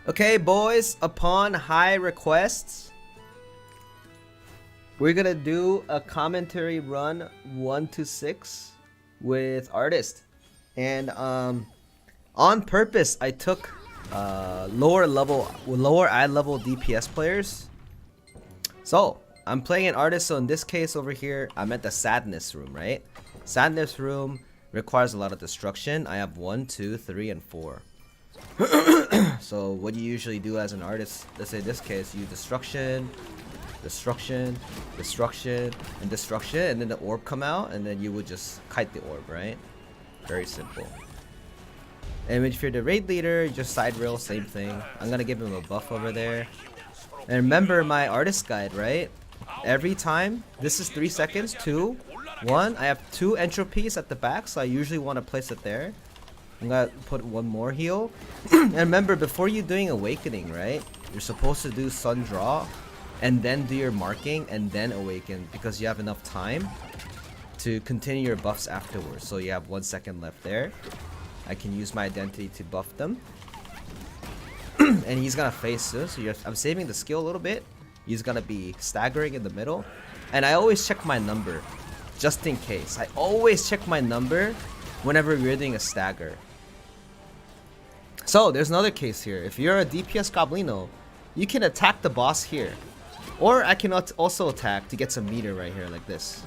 Okay, boys, upon high requests, we're gonna do a commentary run 1 to 6 with artist. And on purpose, I took lower eye level DPS players. So I'm playing an artist. So in this case over here, I'm at the sadness room, right? Sadness room requires a lot of destruction. I have 1, 2, 3, and 4. So what you usually do as an artist, let's say in this case, you destruction, destruction, destruction, and destruction, and then the orb come out, and then you would just kite the orb, right? Very simple. And if you're the raid leader, you just side rail, same thing. I'm gonna give him a buff over there. And remember my artist guide, right? Every time, this is 3 seconds, 2, 1. I have 2 entropies at the back, so I usually want to place it there. I'm gonna put 1 more heal. And remember, before you doing awakening, right? You're supposed to do sun draw, and then do your marking, and then awaken, because you have enough time to continue your buffs afterwards. So you have 1 second left there. I can use my identity to buff them. And he's gonna face this. So I'm saving the skill a little bit. He's gonna be staggering in the middle. And I always check my number, just in case. I always check my number whenever we're doing a stagger. So there's another case here. If you're a DPS Goblino, you can attack the boss here. Or I can also attack to get some meter right here like this.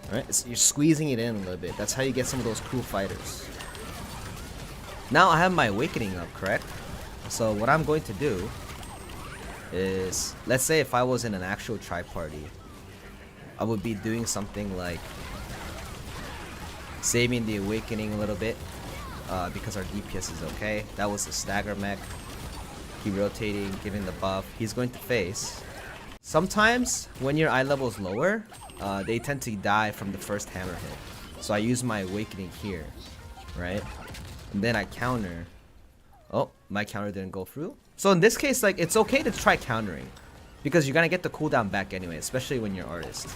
Alright, so you're squeezing it in a little bit. That's how you get some of those cool fighters. Now I have my awakening up, correct? So what I'm going to do is, let's say if I was in an actual tri-party, I would be doing something like saving the awakening a little bit because our DPS is okay. That was the stagger mech. He rotating, giving the buff. He's going to face. Sometimes when your eye level is lower, they tend to die from the first hammer hit. So I use my awakening here, right? And then I counter. Oh, my counter didn't go through. So in this case, like, it's okay to try countering, because you're gonna get the cooldown back anyway, especially when you're artist.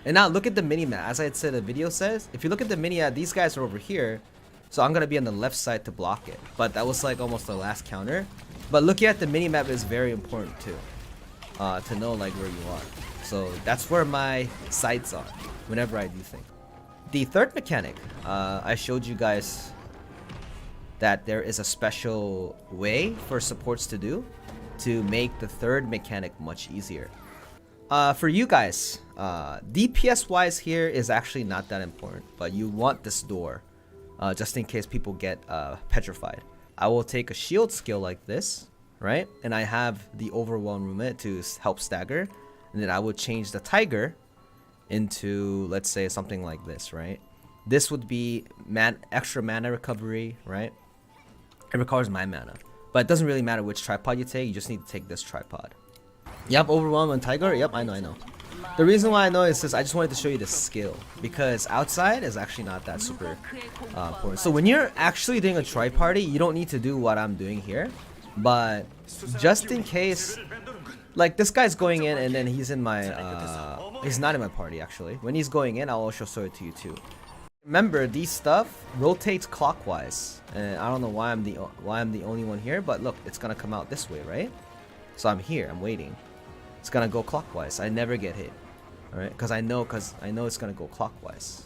And now look at the mini-map. As I had said, the video says, if you look at the mini-map, these guys are over here. So I'm gonna be on the left side to block it. But that was like almost the last counter. But looking at the mini-map is very important too. To know like where you are. So that's where my sights are whenever I do things. The third mechanic, I showed you guys that there is a special way for supports to do to make the third mechanic much easier. For you guys, DPS wise here is actually not that important, but you want this door just in case people get petrified. I will take a shield skill like this, right? And I have the overwhelm roomlet to help stagger, and then I would change the tiger into, let's say, something like this, right? This would be extra mana recovery, right? It recovers my mana, but it doesn't really matter which tripod you take. You just need to take this tripod. Yep, overwhelm and tiger. Yep, I know. The reason why I know is I just wanted to show you the skill, because outside is actually not that super important. So when you're actually doing a tri-party, you don't need to do what I'm doing here, but just in case, like this guy's going in and then he's in my he's not in my party actually. When he's going in, I'll also show it to you too. Remember, these stuff rotates clockwise, and I don't know why I'm the only one here, but look, it's gonna come out this way, right? So I'm here, I'm waiting. It's gonna go clockwise. I never get hit, all right? Because I know it's gonna go clockwise.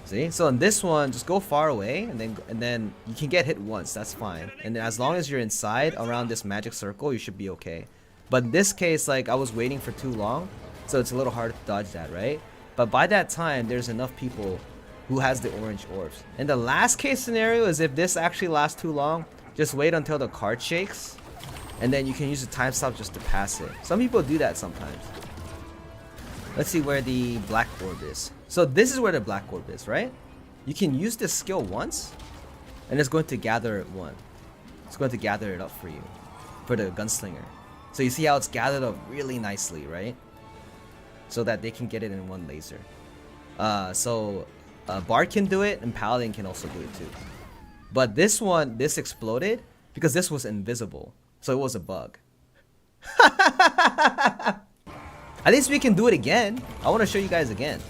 See? So in this one, just go far away, and then you can get hit once. That's fine. And as long as you're inside around this magic circle, you should be okay. But in this case, like, I was waiting for too long, so it's a little hard to dodge that, right? But by that time, there's enough people who has the orange orbs. And the last case scenario is if this actually lasts too long, just wait until the card shakes, and then you can use the time stop just to pass it. Some people do that sometimes. Let's see where the black orb is. So this is where the black orb is, right? You can use this skill once, and it's going to gather it one. It's going to gather it up for you, for the gunslinger. So you see how it's gathered up really nicely, right? So that they can get it in one laser. Bard can do it, and Paladin can also do it too. But this one, this exploded because this was invisible. So it was a bug. At least we can do it again. I want to show you guys again.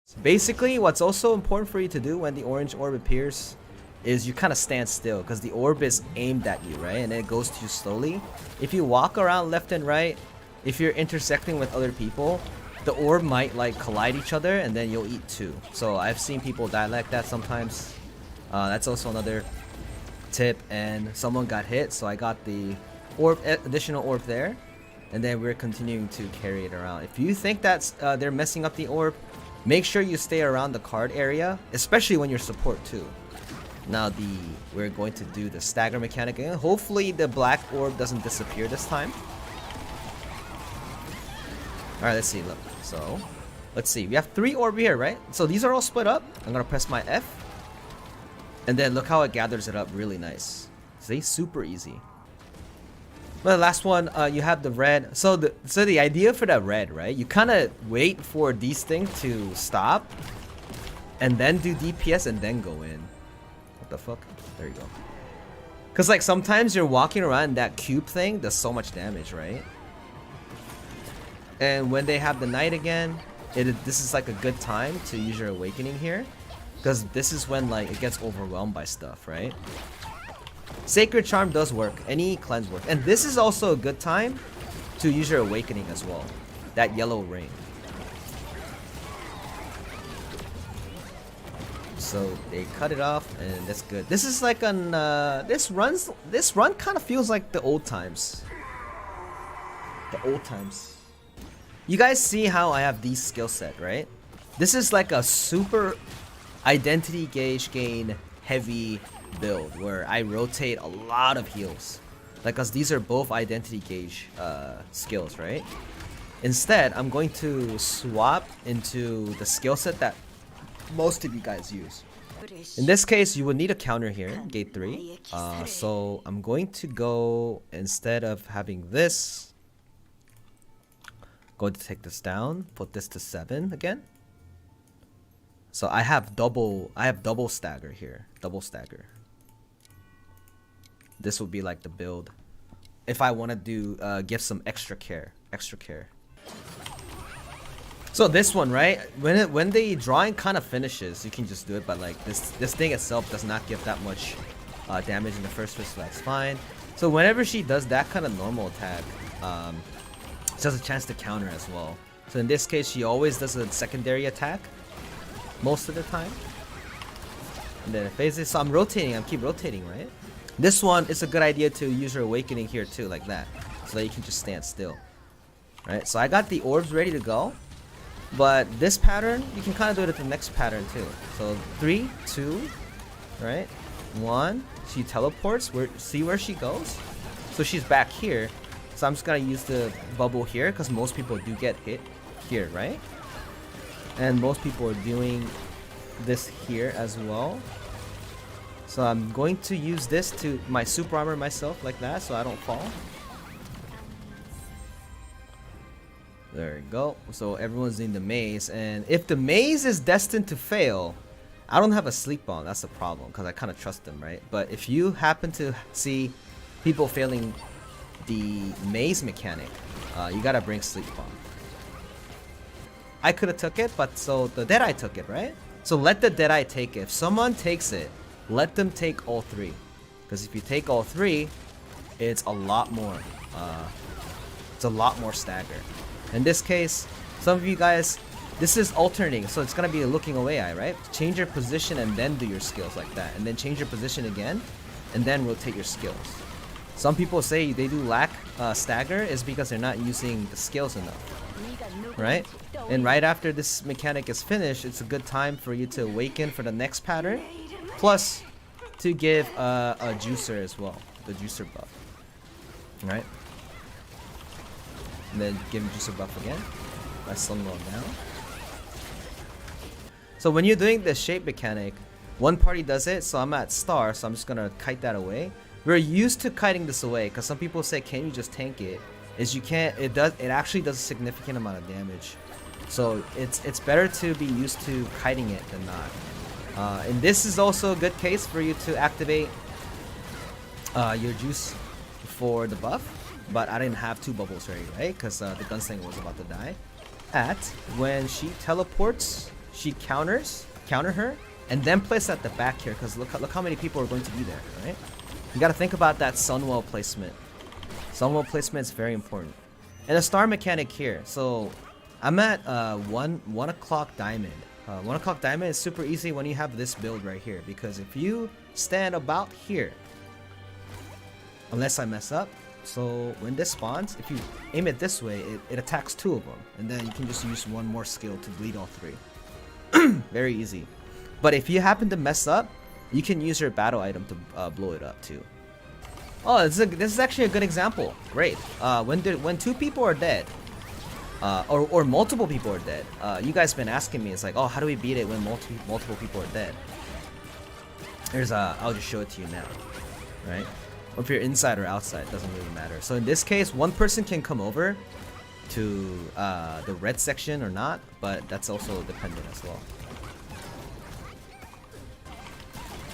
So basically, what's also important for you to do when the orange orb appears is you kind of stand still because the orb is aimed at you, right? And it goes to you slowly. If you walk around left and right, if you're intersecting with other people, the orb might like collide each other and then you'll eat two. So I've seen people die like that sometimes. That's also another tip, and someone got hit, so I got the orb, additional orb there, and then we're continuing to carry it around. If you think that's they're messing up the orb, make sure you stay around the card area, especially when you're support too. Now we're going to do the stagger mechanic again. Hopefully the black orb doesn't disappear this time. Alright, let's see. Look, so let's see, we have 3 orb here, right? So these are all split up. I'm gonna press my F, and then look how it gathers it up really nice. See, super easy. But the last one, you have the red. So the idea for that red, right? You kind of wait for these things to stop, and then do DPS and then go in. What the fuck? There you go. Cause like sometimes you're walking around and that cube thing does so much damage, right? And when they have the knight again, this is like a good time to use your awakening here, because this is when like it gets overwhelmed by stuff, right? Sacred Charm does work, any cleanse work, and this is also a good time to use your awakening as well. That yellow ring. So they cut it off, and that's good. This is like an this run kind of feels like the old times. The old times. You guys see how I have these skill set, right? This is like a super identity gauge gain heavy build where I rotate a lot of heals, like, cause these are both identity gauge skills, right? Instead, I'm going to swap into the skill set that most of you guys use. In this case, you would need a counter here, gate 3. So I'm going to go, instead of having this, going to take this down, put this to 7 again. So I have double stagger here, double stagger. This would be like the build if I want to do give some extra care. So this one, right, when the drawing kind of finishes, you can just do it, but like this thing itself does not give that much damage in the first twist, so that's fine. So whenever she does that kind of normal attack, she has a chance to counter as well. So in this case, she always does a secondary attack most of the time, and then it phases. So I'm keep rotating, right? This one, it's a good idea to use your awakening here too, like that, so that you can just stand still, right? So I got the orbs ready to go, but this pattern, you can kind of do it at the next pattern too. So 3, 2, right? 1, she teleports, see where she goes? So she's back here, so I'm just gonna use the bubble here, because most people do get hit here, right? And most people are doing this here as well. So I'm going to use this to my super armor myself like that, so I don't fall. There you go. So everyone's in the maze, and if the maze is destined to fail, I don't have a sleep bomb. That's the problem, because I kind of trust them, right? But if you happen to see people failing the maze mechanic, you gotta bring sleep bomb. I could have took it, but so the Deadeye took it, right? So let the Deadeye take it. If someone takes it, let them take all 3, because if you take all 3, it's a lot more. It's a lot more stagger. In this case, some of you guys, this is alternating, so it's gonna be a looking away eye, right? Change your position and then do your skills like that, and then change your position again, and then rotate your skills. Some people say they do lack stagger is because they're not using the skills enough, right? And right after this mechanic is finished, it's a good time for you to awaken for the next pattern, plus to give a juicer as well, the juicer buff, right? And then give him juicer buff again by slowing him down. So when you're doing the shape mechanic, one party does it, so I'm at star, so I'm just gonna kite that away. We're used to kiting this away, because some people say, can you just tank it? Is you can't, it actually does a significant amount of damage. So it's better to be used to kiting it than not. And this is also a good case for you to activate your juice for the buff, but I didn't have 2 bubbles ready, right? Because the gunslinger was about to die. When she teleports, she counter her, and then place at the back here, because look how many people are going to be there, right? You got to think about that sunwell placement. Sunwell placement is very important. And a star mechanic here. So I'm at 1 o'clock diamond. 1 o'clock diamond is super easy when you have this build right here, because if you stand about here, unless I mess up, so when this spawns, if you aim it this way, it attacks 2 of them, and then you can just use 1 more skill to bleed all 3. Very easy. But if you happen to mess up, you can use your battle item to blow it up too. Oh, this is actually a good example. Great. When 2 people are dead, or multiple people are dead, you guys been asking me, it's like, oh, how do we beat it when multiple people are dead? I'll just show it to you now, right? Or if you're inside or outside, it doesn't really matter. So in this case, 1 person can come over to the red section or not, but that's also dependent as well.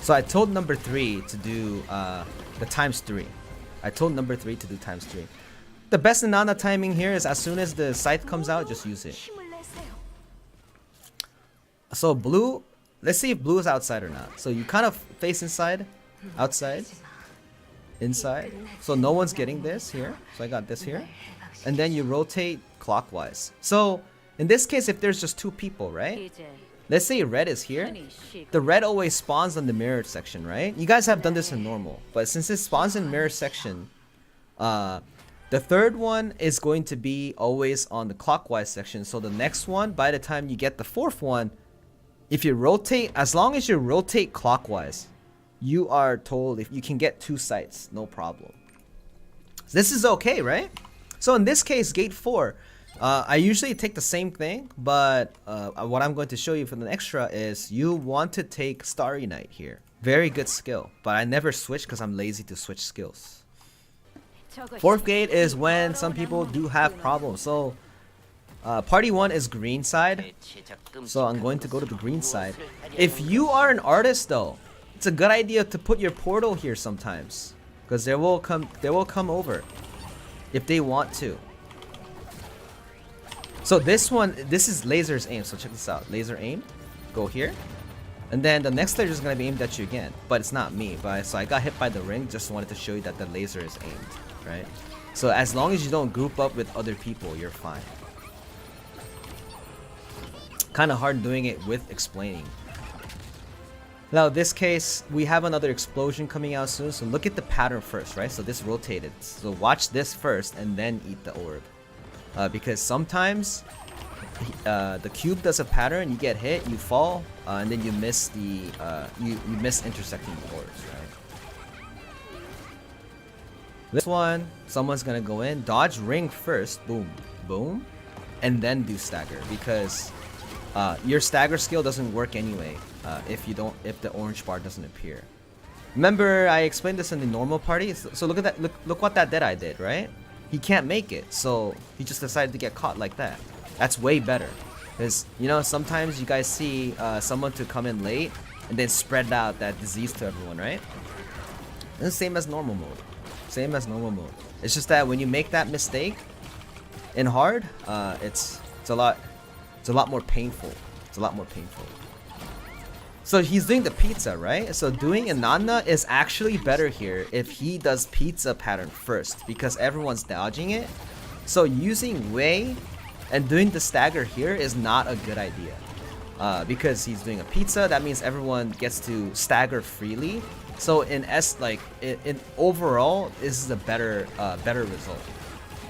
So I told number 3 to do the ×3. I told number 3 to do ×3. The best Nana timing here is as soon as the scythe comes out, just use it. So blue, let's see if blue is outside or not. So you kind of face inside, outside, inside. So no one's getting this here. So I got this here. And then you rotate clockwise. So in this case, if there's just 2 people, right? Let's say red is here. The red always spawns on the mirror section, right? You guys have done this in normal. But since it spawns in mirror section, the third one is going to be always on the clockwise section. So the next one, by the time you get the 4th one, if you rotate, as long as you rotate clockwise, you are told if you can get 2 sites, no problem. This is okay, right? So in this case, gate 4, I usually take the same thing, but what I'm going to show you for the extra is you want to take Starry Night here. Very good skill, but I never switch because I'm lazy to switch skills. 4th gate is when some people do have problems. So party 1 is green side, so I'm going to go to the green side. If you are an artist though, it's a good idea to put your portal here sometimes, because they will come over if they want to. So this is laser's aim. So check this out. Laser aim, go here, and then the next laser is gonna be aimed at you again, but it's not me. So I got hit by the ring. Just wanted to show you that the laser is aimed, right? So as long as you don't group up with other people, you're fine. Kind of hard doing it with explaining. Now, this case, we have another explosion coming out soon, so look at the pattern first, right? So this rotated. So watch this first and then eat the orb. Because sometimes the cube does a pattern, you get hit, you fall, and then you miss the you miss intersecting the orbs, right? This one, someone's gonna go in, dodge ring first, boom, boom, and then do stagger, because your stagger skill doesn't work anyway if the orange bar doesn't appear. Remember, I explained this in the normal party. So look at that. Look what that Deadeye did, right? He can't make it, so he just decided to get caught like that. That's way better, because you know sometimes you guys see someone to come in late and then spread out that disease to everyone, right? It's the same as normal mode. Same as normal mode. It's just that when you make that mistake in hard, it's a lot more painful. It's a lot more painful. So he's doing the pizza, right? So doing Inanna is actually better here if he does pizza pattern first, because everyone's dodging it. So using Wei and doing the stagger here is not a good idea. Because he's doing a pizza, that means everyone gets to stagger freely. So in overall, this is a better result.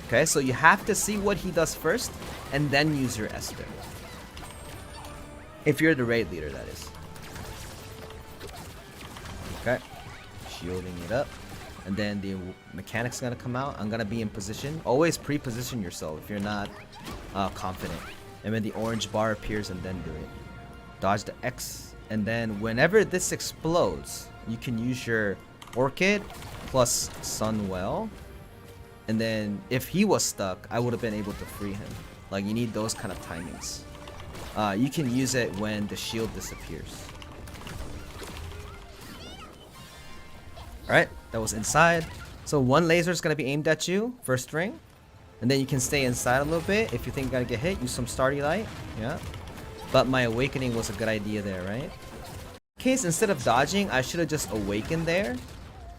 Okay, so you have to see what he does first and then use your Esther. If you're the raid leader, that is. Okay, shielding it up, and then the mechanic's gonna come out. I'm gonna be in position. Always pre-position yourself if you're not confident. And when the orange bar appears, and then do it. Dodge the X, and then whenever this explodes, you can use your Orchid plus Sunwell. And then if he was stuck, I would have been able to free him. Like, you need those kind of timings. You can use it when the shield disappears. Alright, that was inside. So 1 laser is going to be aimed at you, first ring. And then you can stay inside a little bit. If you think you're going to get hit, use some Starry Light. Yeah. But my awakening was a good idea there, right? case, instead of dodging, I should have just awakened there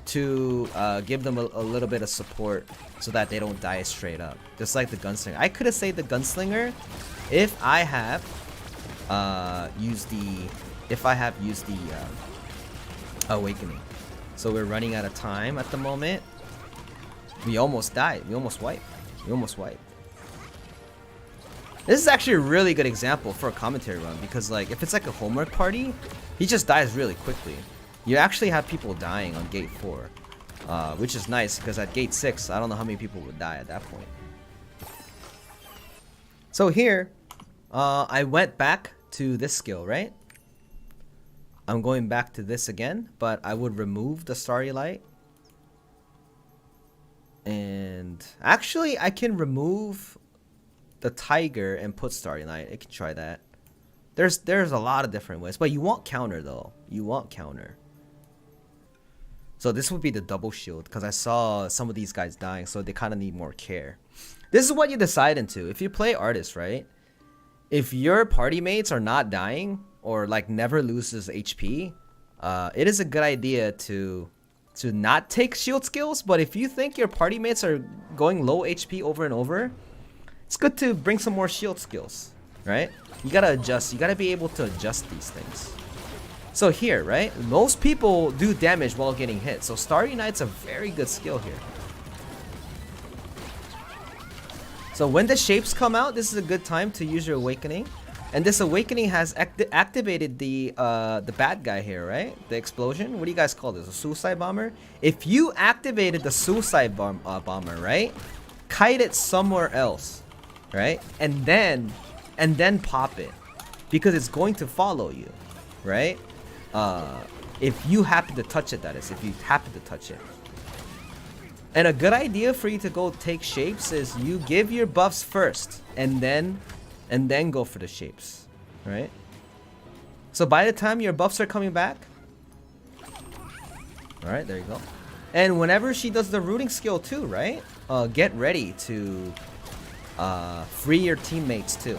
to give them a little bit of support so that they don't die straight up. Just like the gunslinger. I could have saved the gunslinger if I have used the awakening. So we're running out of time at the moment. We almost died. We almost wiped. This is actually a really good example for a commentary run because, like, if it's like a homework party, he just dies really quickly. You actually have people dying on gate 4, which is nice because at gate 6, I don't know how many people would die at that point. So here, I went back to this skill, right? I'm going back to this again, but I would remove the Starry Light. And actually, I can remove the Tiger and put Starry Light. I can try that. There's a lot of different ways, but you want counter though. You want counter. So this would be the double shield because I saw some of these guys dying, so they kind of need more care. This is what you decide into. If you play artist, right? If your party mates are not dying or like never loses HP, it is a good idea to not take shield skills. But if you think your party mates are going low HP over and over, it's good to bring some more shield skills, right? You gotta adjust. You gotta be able to adjust these things. So here, right? Most people do damage while getting hit. So Starry Night's a very good skill here. So when the shapes come out, this is a good time to use your awakening. And this awakening has activated the bad guy here, right? The explosion. What do you guys call this? A suicide bomber? If you activated the suicide bomber, right? Kite it somewhere else, right? And then pop it, because it's going to follow you, right? If you happen to touch it, that is. If you happen to touch it. And a good idea for you to go take shapes is you give your buffs first, and then go for the shapes, right? So by the time your buffs are coming back, all right, there you go. And whenever she does the rooting skill too, right? Get ready to free your teammates too.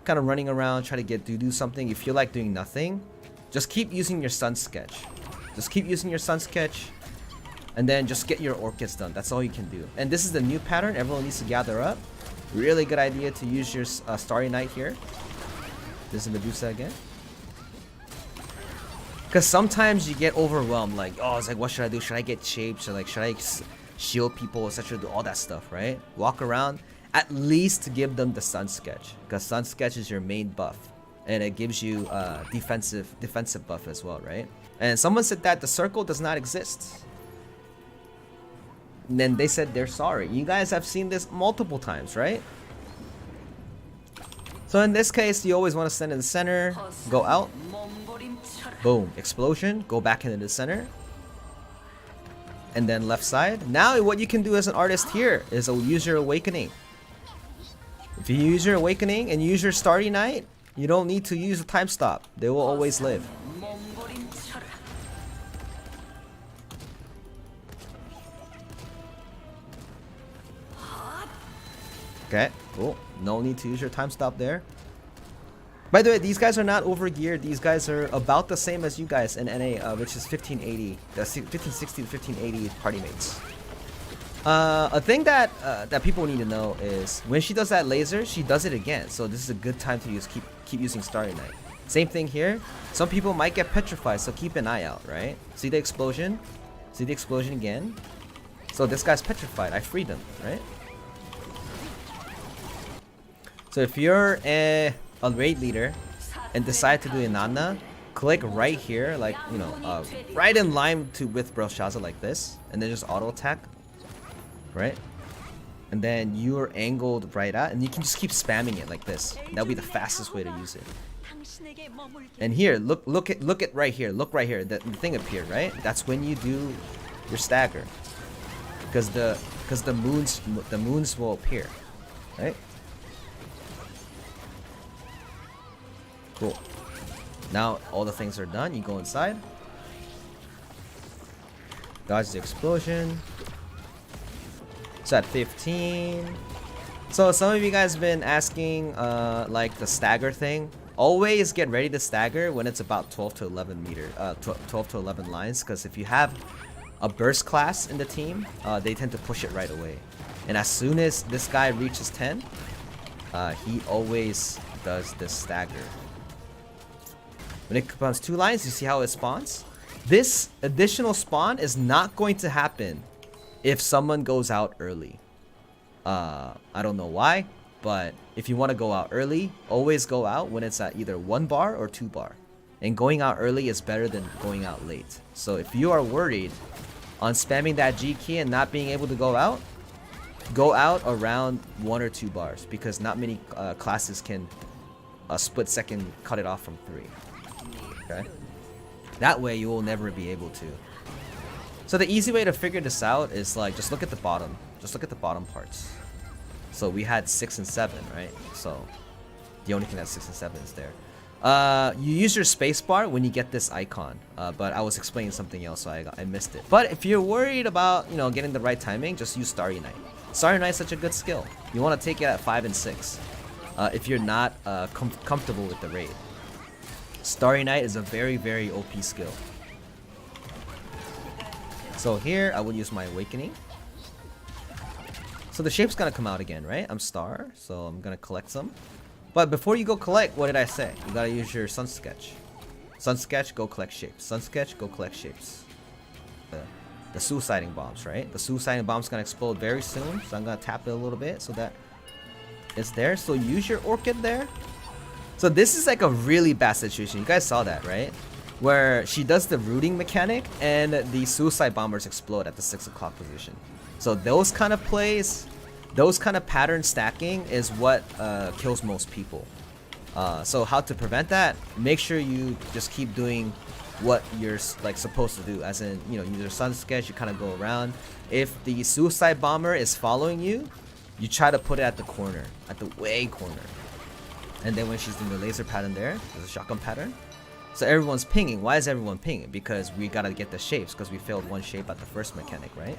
Kind of running around, try to do something. You feel like doing nothing, just keep using your sun sketch. Just keep using your sun sketch, and then just get your orchids done. That's all you can do. And this is the new pattern. Everyone needs to gather up. Really good idea to use your Starry Night here. This is Medusa again. Because sometimes you get overwhelmed, like, oh, it's like, what should I do? Should I get shapes? Should I shield people, etc.? Do all that stuff, right? Walk around. At least give them the sun sketch, because sun sketch is your main buff, and it gives you defensive buff as well, right? And someone said that the circle does not exist. And then they said they're sorry. You guys have seen this multiple times, right? So in this case, you always want to stand in the center, go out, boom, explosion, go back into the center, and then left side. Now what you can do as an artist here is use your awakening. If you use your awakening and use your Starry Night, you don't need to use a time stop. They will always live. Okay, cool. No need to use your time stop there. By the way, these guys are not over geared. These guys are about the same as you guys in NA, which is 1580. That's 1560 to 1580 party mates. A thing that people need to know is when she does that laser, she does it again. So this is a good time to keep using Starry Night. Same thing here. Some people might get petrified, so keep an eye out, right? See the explosion? See the explosion again? So this guy's petrified. I freed him, right? So if you're a raid leader and decide to do a Nana, click right here, like, you know, right in line with Belshazzar like this, and then just auto attack, right? And then you're angled right at, and you can just keep spamming it like this. That'll be the fastest way to use it. And here, look at right here. Look right here. The thing appeared, right? That's when you do your stagger, because the moons will appear, right? Cool. Now all the things are done. You go inside. Dodge the explosion. So at 15. So some of you guys have been asking like the stagger thing. always get ready to stagger when it's about 12 to 11 meter, 12 to 11 lines, because if you have a burst class in the team, they tend to push it right away. And as soon as this guy reaches 10, he always does this stagger. When it becomes 2 lines, you see how it spawns? This additional spawn is not going to happen if someone goes out early. I don't know why, but if you want to go out early, always go out when it's at either 1 bar or 2 bar. And going out early is better than going out late. So if you are worried on spamming that G key and not being able to go out around 1 or 2 bars, because not many classes can a split second cut it off from 3. Okay? That way you will never be able to. So the easy way to figure this out is like, just look at the bottom. Just look at the bottom parts. So we had 6 and 7, right? So the only thing that's 6 and 7 is there. You use your spacebar when you get this icon, but I was explaining something else, so I missed it. But if you're worried about, you know, getting the right timing, just use Starry Night. Starry Night is such a good skill. You want to take it at 5 and 6 if you're not comfortable with the raid. Starry Night is a very, very OP skill. So here, I will use my Awakening. So the shape's gonna come out again, right? I'm Star, so I'm gonna collect some. But before you go collect, what did I say? You gotta use your Sun Sketch. Sun Sketch, go collect shapes. Sun Sketch, go collect shapes. The suiciding bombs, right? The suiciding bomb's gonna explode very soon, so I'm gonna tap it a little bit so that it's there. So use your Orchid there. So this is like a really bad situation. You guys saw that, right? Where she does the rooting mechanic and the suicide bombers explode at the 6 o'clock position. So those kind of plays, those kind of pattern stacking is what kills most people. So how to prevent that? Make sure you just keep doing what you're like supposed to do, as in, you know, use your Sun Sketch, you kind of go around. If the suicide bomber is following you, you try to put it at the corner, at the way corner. And then when she's doing the laser pattern there, there's a shotgun pattern. So everyone's pinging. Why is everyone pinging? Because we gotta get the shapes, because we failed one shape at the first mechanic, right?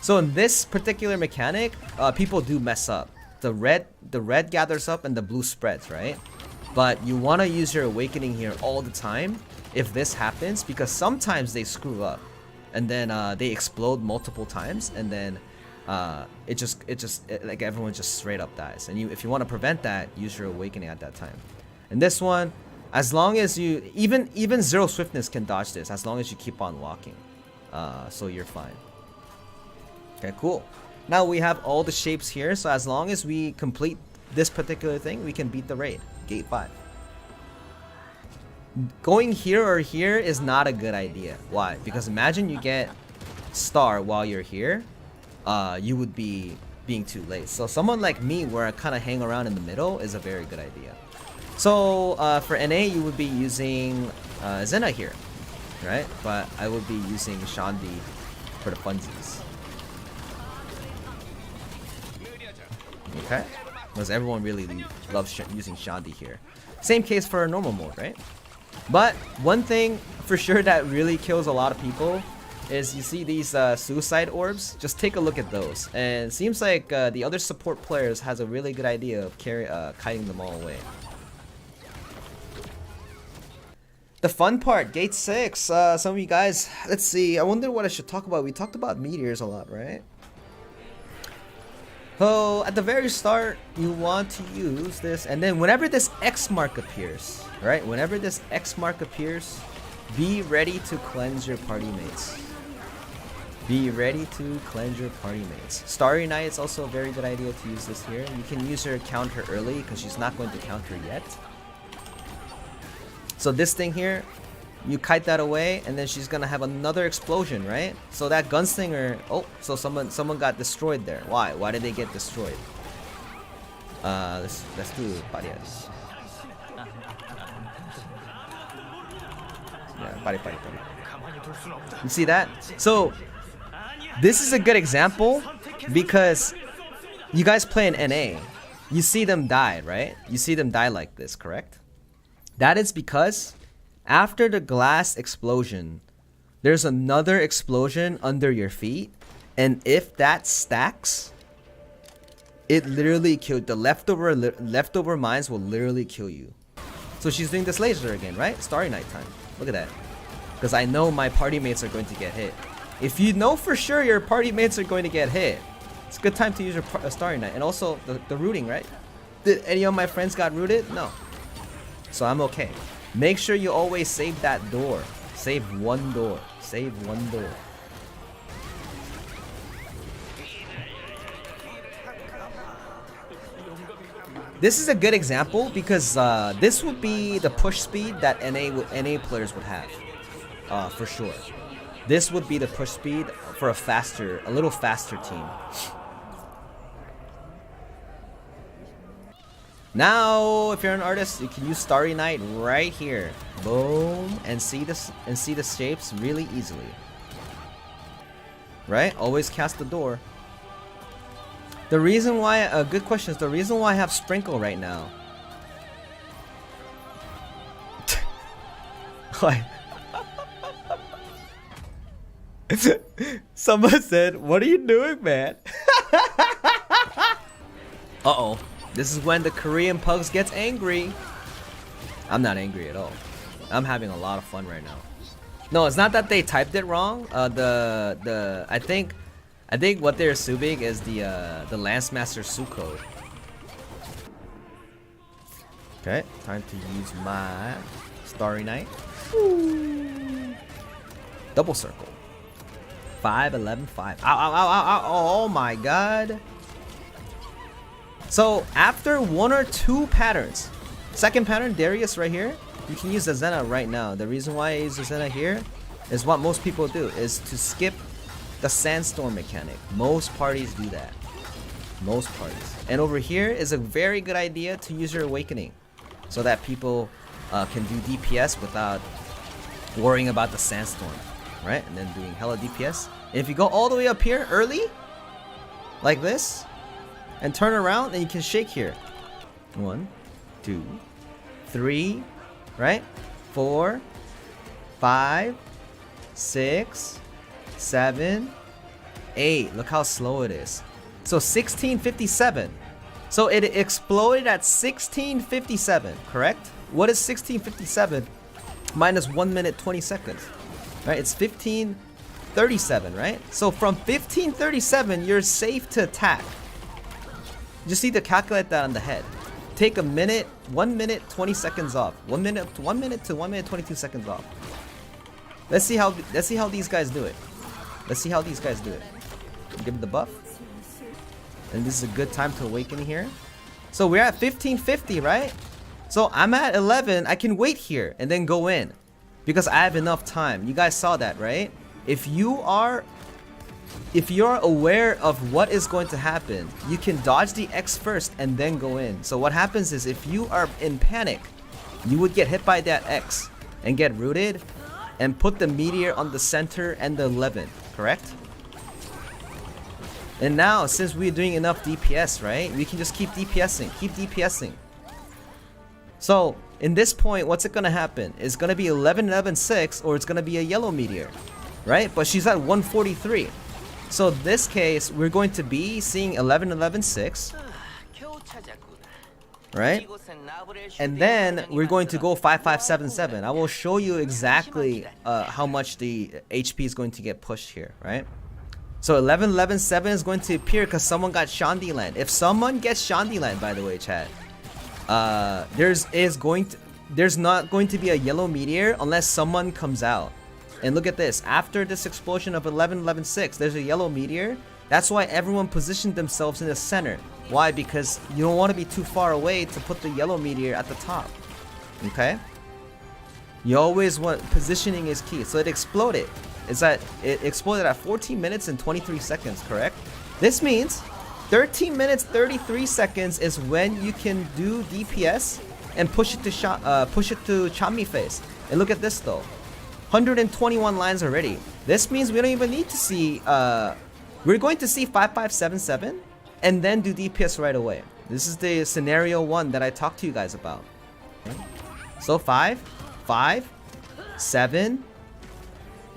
So in this particular mechanic, people do mess up. The red gathers up and the blue spreads, right? But you want to use your Awakening here all the time if this happens, because sometimes they screw up and then they explode multiple times, and then like everyone just straight up dies. And if you want to prevent that, use your Awakening at that time. And this one, as long as you even Zero Swiftness can dodge this, as long as you keep on walking, so you're fine. Okay, cool. Now we have all the shapes here, so as long as we complete this particular thing, we can beat the raid. Gate 5. Going here or here is not a good idea. Why? Because imagine you get Star while you're here, you would be being too late. So someone like me, where I kind of hang around in the middle, is a very good idea. So for NA, you would be using Zena here, right? But I would be using Shandi for the funsies. Okay, because everyone really loves using Shandi here. Same case for a normal mode, right? But one thing for sure that really kills a lot of people is, you see these suicide orbs? Just take a look at those. And it seems like the other support players has a really good idea of kiting them all away. The fun part, Gate 6. Some of you guys, let's see. I wonder what I should talk about. We talked about meteors a lot, right? So at the very start, you want to use this, and then whenever this X mark appears, right? Whenever this X mark appears, be ready to cleanse your party mates. Be ready to cleanse your party mates. Starry Night is also a very good idea to use this here. You can use her counter early because she's not going to counter yet. So this thing here, you kite that away, and then she's gonna have another explosion, right? So that gunslinger, oh, so someone got destroyed there. Why? Why did they get destroyed? Let's do barriers. Yeah, bari. You see that? So this is a good example because you guys play in NA. You see them die, right? You see them die like this, correct? That is because after the glass explosion, there's another explosion under your feet, and if that stacks, it literally killed the leftover mines will literally kill you. So she's doing this laser again, right? Starry Night time. Look at that. Because I know my party mates are going to get hit. If you know for sure your party mates are going to get hit, it's a good time to use your Starry Night. And also the rooting, right? Did any of my friends got rooted? No. So I'm okay. Make sure you always save that door. Save one door. Save one door. This is a good example because this would be the push speed that NA players would have, for sure. This would be the push speed for a little faster team. Now, if you're an artist, you can use Starry Night right here. Boom, and see the shapes really easily. Right? Always cast the door. The reason why, good question is the reason why I have Sprinkle right now. Why? Someone said, "What are you doing, man?" Uh-oh. This is when the Korean pugs gets angry. I'm not angry at all. I'm having a lot of fun right now. No, it's not that they typed it wrong. I think what they're assuming is the Lance Master Su code. Okay, time to use my Starry Night. Double circle. 5, 11, 5. Ow, ow, ow, ow, ow. Oh my god. So after 1 or 2 patterns, second pattern, Darius right here, you can use the Zena right now. The reason why I use the Zena here is what most people do, is to skip the sandstorm mechanic. Most parties do that. Most parties. And over here is a very good idea to use your awakening, so that people can do DPS without worrying about the sandstorm, right? And then doing hella DPS. And if you go all the way up here early, like this, and turn around, then you can shake here. 1, 2, 3, right? 4, 5, 6, 7, 8. Look how slow it is. So 1657. So it exploded at 1657, correct? What is 1657 minus 1 minute 20 seconds? Right? It's 1537, right? So from 1537, you're safe to attack. You just need to calculate that on the head. Take a minute, 1 minute 20 seconds off. 1 minute to 1 minute 22 seconds off. Let's see how these guys do it. Let's see how these guys do it. Give them the buff. And this is a good time to awaken here. So we're at 1550, right? So I'm at 11. I can wait here and then go in because I have enough time. You guys saw that, right? If you're aware of what is going to happen, you can dodge the X first and then go in. So what happens is, if you are in panic, you would get hit by that X and get rooted and put the meteor on the center and the 11, correct? And now, since we're doing enough DPS, right, we can just keep DPSing. So in this point, what's it gonna happen? It's gonna be 11, 11, 6, or it's gonna be a yellow meteor, right? But she's at 143. So in this case, we're going to be seeing 11, 11, 6, right? And then we're going to go 5, 5, 7, 7. I will show you exactly how much the HP is going to get pushed here, right? So 11, 11, 7 is going to appear because someone got Shandyland. If someone gets Shandyland, by the way, chat, there's not going to be a yellow meteor unless someone comes out. And look at this. After this explosion of 11, 11, 6, there's a yellow meteor. That's why everyone positioned themselves in the center. Why? Because you don't want to be too far away to put the yellow meteor at the top. Okay? You always want, positioning is key. So it exploded. It exploded at 14 minutes and 23 seconds, correct? This means 13 minutes 33 seconds is when you can do DPS and push it to Chanmi face. And look at this though. 121 lines already. This means we don't even need to see we're going to see 5577 and then do DPS right away. This is the scenario 1 that I talked to you guys about. Okay. So 5, 5, 7,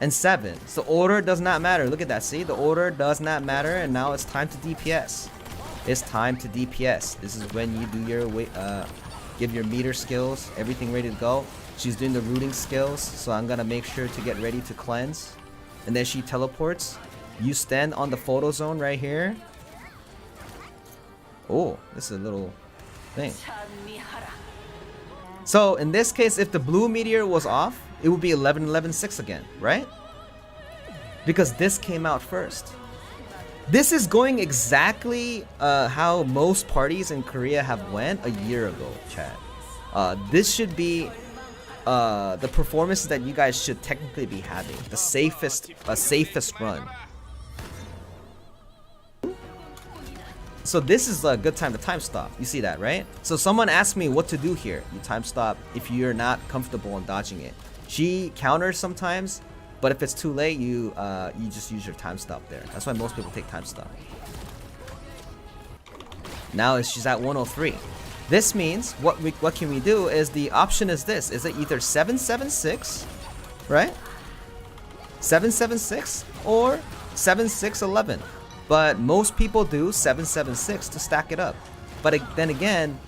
and 7. So order does not matter. Look at that. See, the order does not matter, and now it's time to DPS. It's time to DPS. This is when you do your Give your meter skills, everything ready to go. She's doing the rooting skills, so I'm gonna make sure to get ready to cleanse. And then she teleports. You stand on the photo zone right here. Oh, this is a little thing. So in this case, if the blue meteor was off, it would be 11-11-6 again, right? Because this came out first. This is going exactly how most parties in Korea have went a year ago, chat. This should be the performances that you guys should technically be having. The safest run. So this is a good time to time stop. You see that, right? So someone asked me what to do here. You time stop if you're not comfortable in dodging it. She counters sometimes, but if it's too late, you just use your time stop there. That's why most people take time stop. Now she's at 103. This means what can we do is the option is this. Is it either 7-7-6, right? 7-7-6 or 7-6-11. But most people do 7-7-6 to stack it up. But then again,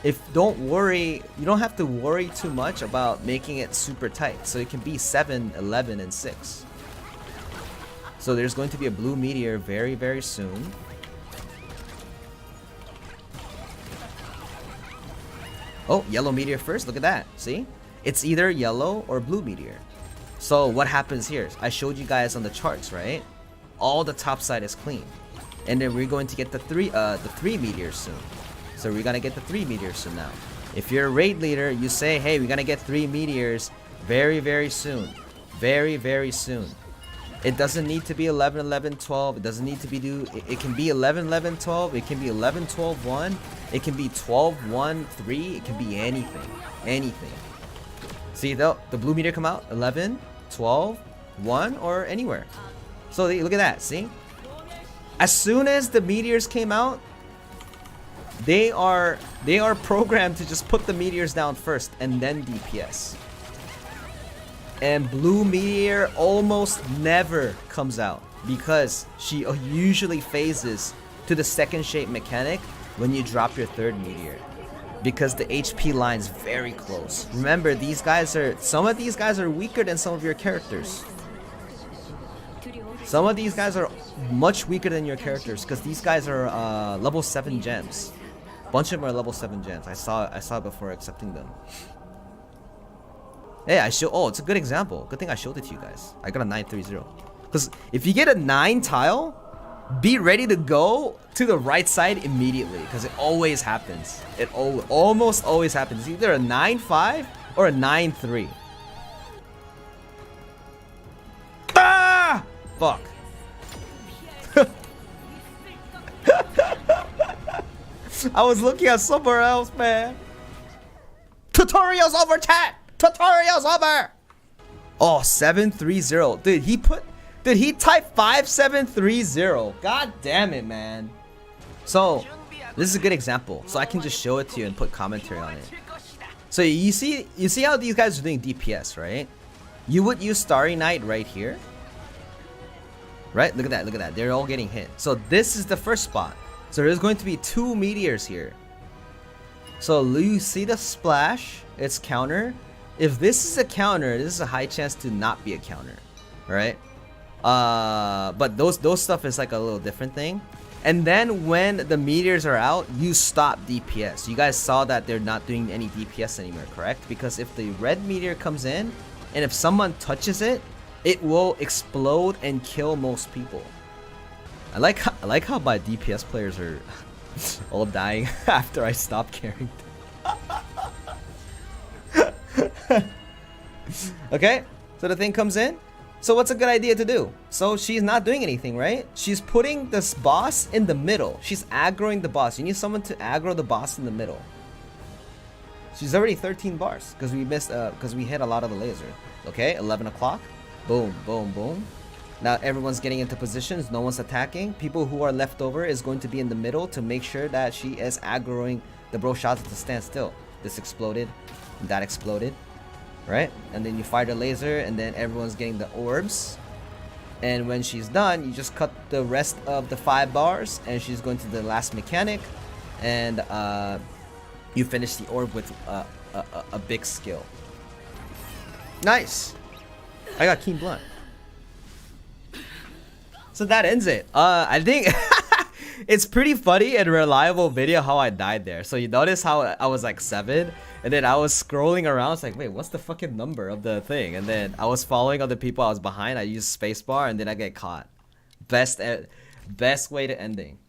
you don't have to worry too much about making it super tight. So it can be 7-11-6. So there's going to be a blue meteor very, very soon. Oh, yellow meteor first. Look at that. See? It's either yellow or blue meteor. So what happens here? I showed you guys on the charts, right? All the top side is clean. And then we're going to get the three meteors soon. So we're gonna get the 3 meteors soon now. If you're a raid leader, you say, hey, we're gonna get 3 meteors very, very soon. Very, very soon. It doesn't need to be 11-11-12. It doesn't need to be it can be 11-11-12. It can be 11-12-1. It can be 12-1-3. It can be anything. Anything. See the blue meteor come out 11, 12, 1, or anywhere. So look at that. See? As soon as the meteors came out, they are programmed to just put the meteors down first and then DPS. And blue meteor almost never comes out because she usually phases to the second shape mechanic when you drop your 3rd meteor, because the HP line's very close. Remember, some of these guys are weaker than some of your characters. Some of these guys are much weaker than your characters because these guys are level 7 gems. Bunch of them are level 7 gems. I saw it before accepting them. Hey, oh, it's a good example. Good thing I showed it to you guys. I got a 930. Because if you get a 9 tile, be ready to go to the right side immediately. Because it always happens. It almost always happens. It's either a 9-5 or a 9-3. Ah! Fuck. I was looking at somewhere else, man. Tutorial's over, chat. Tutorial's over. Oh, 730. Did he type 5730? God damn it, man. So this is a good example. So I can just show it to you and put commentary on it. So you see how these guys are doing DPS, right? You would use Starry Night right here. Right? Look at that, look at that. They're all getting hit. So this is the first spot. So there's going to be 2 meteors here. So you see the splash, it's counter. If this is a counter, this is a high chance to not be a counter. Right? But those stuff is like a little different thing. And then when the meteors are out, you stop DPS. You guys saw that they're not doing any DPS anymore, correct? Because if the red meteor comes in, and if someone touches it, it will explode and kill most people. I like how my DPS players are all dying after I stop carrying them. Okay, so the thing comes in. So what's a good idea to do? So she's not doing anything, right? She's putting this boss in the middle. She's aggroing the boss. You need someone to aggro the boss in the middle. She's already 13 bars because we missed because we hit a lot of the laser. Okay, 11 o'clock. Boom, boom, boom. Now everyone's getting into positions. No one's attacking. People who are left over is going to be in the middle to make sure that she is aggroing the bro shots to stand still. This exploded. That exploded. Right? And then you fire the laser and then everyone's getting the orbs. And when she's done, you just cut the rest of the 5 bars and she's going to the last mechanic. And you finish the orb with a big skill. Nice. I got Keen Blunt. So that ends it. I think it's pretty funny and reliable video how I died there. So you notice how I was like 7, and then I was scrolling around. I was like, wait, what's the fucking number of the thing? And then I was following other people I was behind. I used spacebar, and then I get caught. Best way to ending.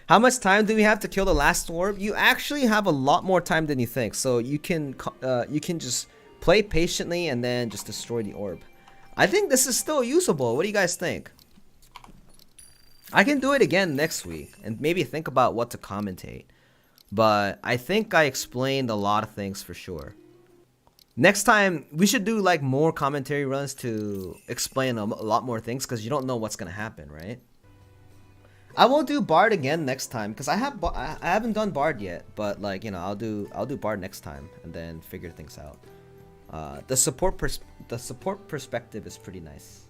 How much time do we have to kill the last orb? You actually have a lot more time than you think. So you can just play patiently and then just destroy the orb. I think this is still usable. What do you guys think? I can do it again next week and maybe think about what to commentate. But I think I explained a lot of things for sure. Next time, we should do like more commentary runs to explain a lot more things, because you don't know what's gonna happen, right? I won't do Bard again next time because I haven't done Bard yet. But like, you know, I'll do Bard next time and then figure things out. The support perspective is pretty nice.